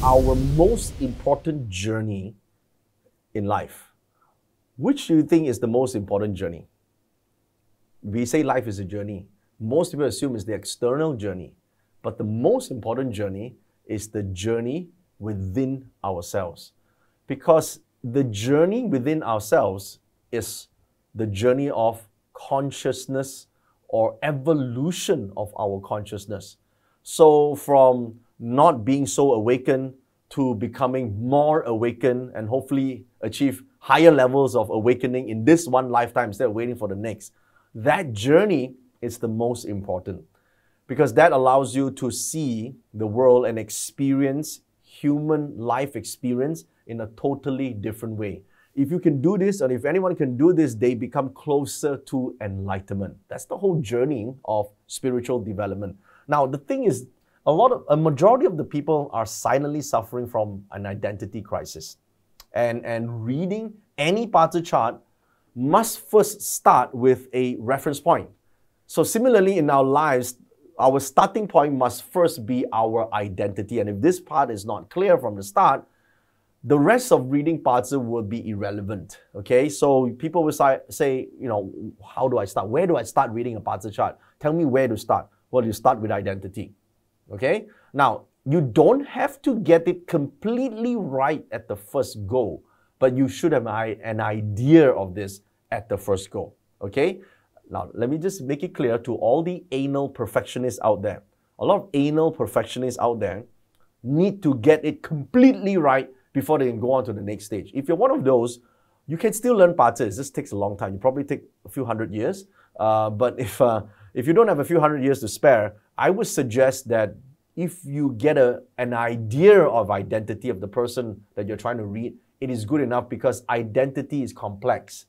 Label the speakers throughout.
Speaker 1: our most important journey in life, which do you think is the most important journey? We say life is a journey. Most people assume it's the external journey, but the most important journey is the journey within ourselves. Because the journey within ourselves is the journey of consciousness or evolution of our consciousness. So from not being so awakened to becoming more awakened and hopefully achieve higher levels of awakening in this one lifetime instead of waiting for the next. That journey is the most important because that allows you to see the world and experience human life experience in a totally different way. If you can do this, and if anyone can do this, they become closer to enlightenment. That's the whole journey of spiritual development. Now, the thing is, a majority of the people are silently suffering from an identity crisis. And reading any parts chart must first start with a reference point. So similarly in our lives, our starting point must first be our identity. And if this part is not clear from the start, the rest of reading parts will be irrelevant. Okay, so people will say, you know, how do I start? Where do I start reading a parts chart? Tell me where to start. Well, you start with identity. Okay, now you don't have to get it completely right at the first go, but you should have an idea of this at the first go. Okay, now let me just make it clear to all the anal perfectionists out there. A lot of anal perfectionists out there need to get it completely right before they can go on to the next stage. If you're one of those, you can still learn parts. It just takes a long time. You probably take a few hundred years. But if you don't have a few hundred years to spare, I would suggest that if you get an idea of identity of the person that you're trying to read, it is good enough because identity is complex.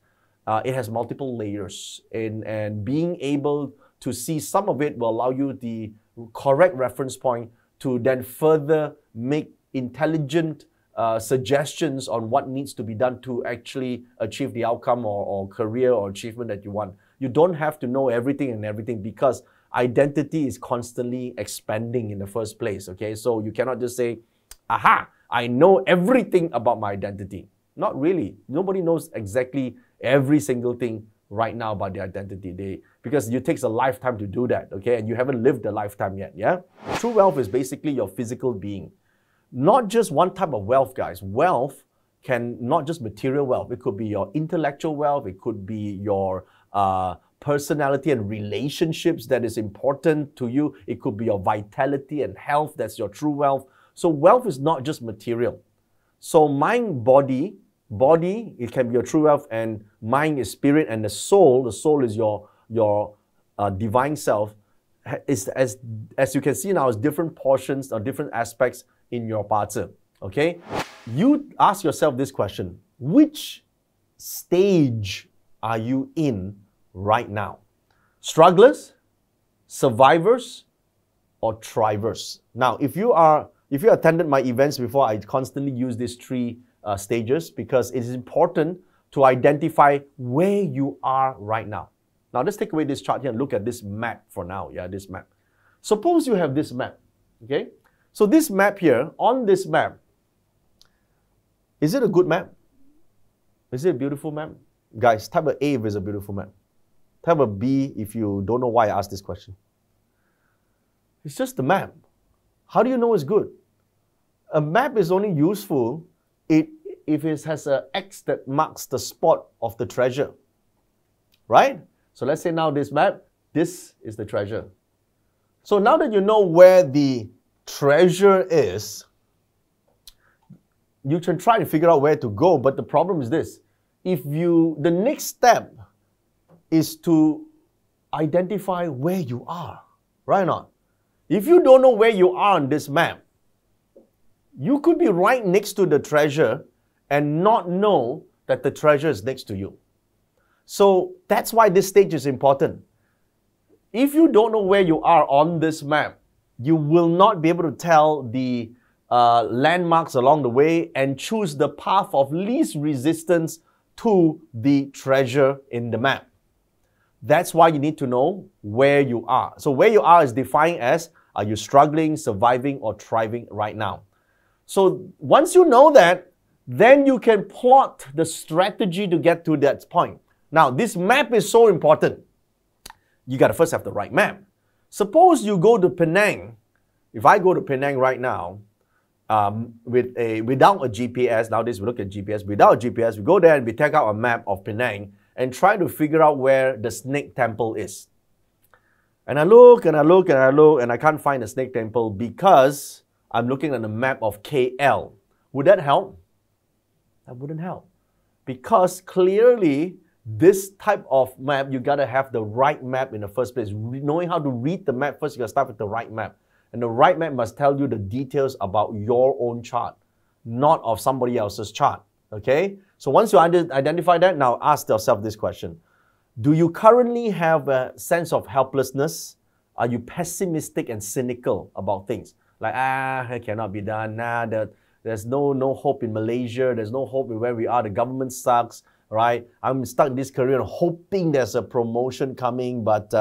Speaker 1: It has multiple layers, and being able to see some of it will allow you the correct reference point to then further make intelligent suggestions on what needs to be done to actually achieve the outcome or career or achievement that you want. You don't have to know everything because identity is constantly expanding in the first place, okay? So you cannot just say, aha, I know everything about my identity. Not really. Nobody knows exactly every single thing right now about their identity. Because it takes a lifetime to do that, okay? And you haven't lived a lifetime yet, yeah? True wealth is basically your physical being. Not just one type of wealth, guys. Wealth can not just material wealth. It could be your intellectual wealth. It could be your personality and relationships that is important to you. It could be your vitality and health. That's your true wealth. So wealth is not just material. So mind, body, it can be your true wealth, and mind is spirit, and the soul is your divine self. Is as you can see now, is different portions or different aspects in your parts. Okay? You ask yourself this question: which stage are you in right now? Strugglers, survivors, or thrivers? Now, if you attended my events before, I constantly use these three stages because it is important to identify where you are right now. Now, let's take away this chart here and look at this map for now. Yeah, this map. Suppose you have this map. Okay? So this map here, on this map, is it a good map? Is it a beautiful map? Guys, type a A if it's a beautiful map. Type a B if you don't know why I asked this question. It's just a map. How do you know it's good? A map is only useful if it has an X that marks the spot of the treasure. Right? So let's say now this map, this is the treasure. So now that you know where the treasure is, you can try to figure out where to go, but the problem is this. The next step is to identify where you are, right or not? If you don't know where you are on this map, you could be right next to the treasure and not know that the treasure is next to you. So that's why this stage is important. If you don't know where you are on this map, you will not be able to tell the landmarks along the way and choose the path of least resistance to the treasure in the map. That's why you need to know where you are. So where you are is defined as, are you struggling, surviving, or thriving right now? So once you know that, then you can plot the strategy to get to that point. Now, this map is so important. You got to first have the right map. Suppose you go to Penang. If I go to Penang right now, without a GPS, nowadays we look at GPS, without a GPS, we go there and we take out a map of Penang and try to figure out where the snake temple is. And I look and I look and I look and I can't find the snake temple because I'm looking at the map of KL. Would that help? That wouldn't help. Because clearly, this type of map, you got to have the right map in the first place. Knowing how to read the map first, you got to start with the right map. And the right map must tell you the details about your own chart, not of somebody else's chart. Okay? So once you identify that, now ask yourself this question. Do you currently have a sense of helplessness? Are you pessimistic and cynical about things? Like, it cannot be done. There's no hope in Malaysia. There's no hope in where we are. The government sucks, right? I'm stuck in this career hoping there's a promotion coming, but,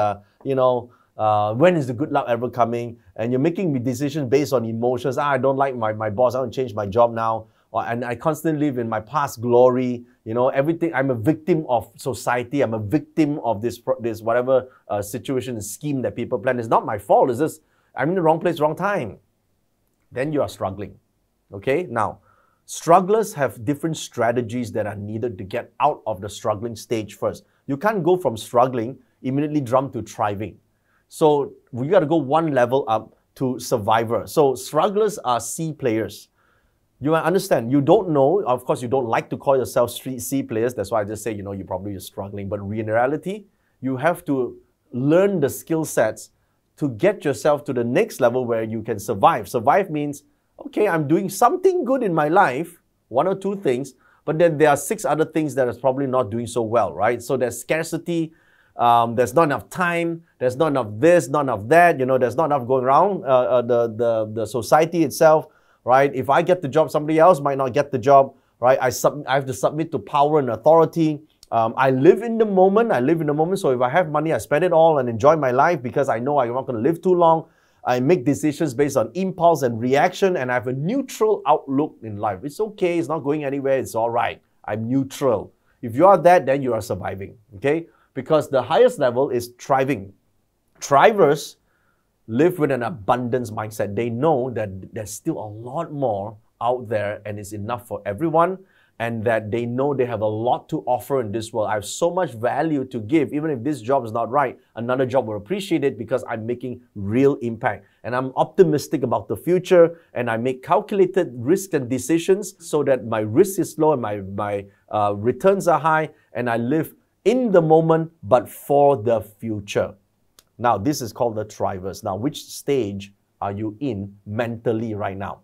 Speaker 1: when is the good luck ever coming? And you're making decisions based on emotions. I don't like my boss. I want to change my job now. And I constantly live in my past glory. Everything. I'm a victim of society. I'm a victim of this whatever situation and scheme that people plan. It's not my fault. It's just I'm in the wrong place, wrong time. Then you are struggling. Okay? Now, strugglers have different strategies that are needed to get out of the struggling stage first. You can't go from struggling, immediately jump to thriving. So we got to go one level up to survivor. So strugglers are C players. You understand, you don't know, of course you don't like to call yourself C players, that's why I just say, you're probably struggling, but in reality, you have to learn the skill sets to get yourself to the next level where you can survive. Survive means, okay, I'm doing something good in my life, one or two things, but then there are 6 other things that is probably not doing so well, right? So there's scarcity, there's not enough time, there's not enough this, not enough that, there's not enough going around, the society itself, right? If I get the job, somebody else might not get the job, right? I have to submit to power and authority. I live in the moment. So if I have money, I spend it all and enjoy my life because I know I'm not going to live too long. I make decisions based on impulse and reaction, and I have a neutral outlook in life. It's okay. It's not going anywhere. It's all right. I'm neutral. If you are that, then you are surviving, okay? Because the highest level is thriving. Thrivers live with an abundance mindset. They know that there's still a lot more out there and it's enough for everyone, and that they know they have a lot to offer in this world. I have so much value to give. Even if this job is not right, another job will appreciate it because I'm making real impact. And I'm optimistic about the future, and I make calculated risks and decisions so that my risk is low and my returns are high, and I live in the moment but for the future. Now, this is called the thrivers. Now, which stage are you in mentally right now?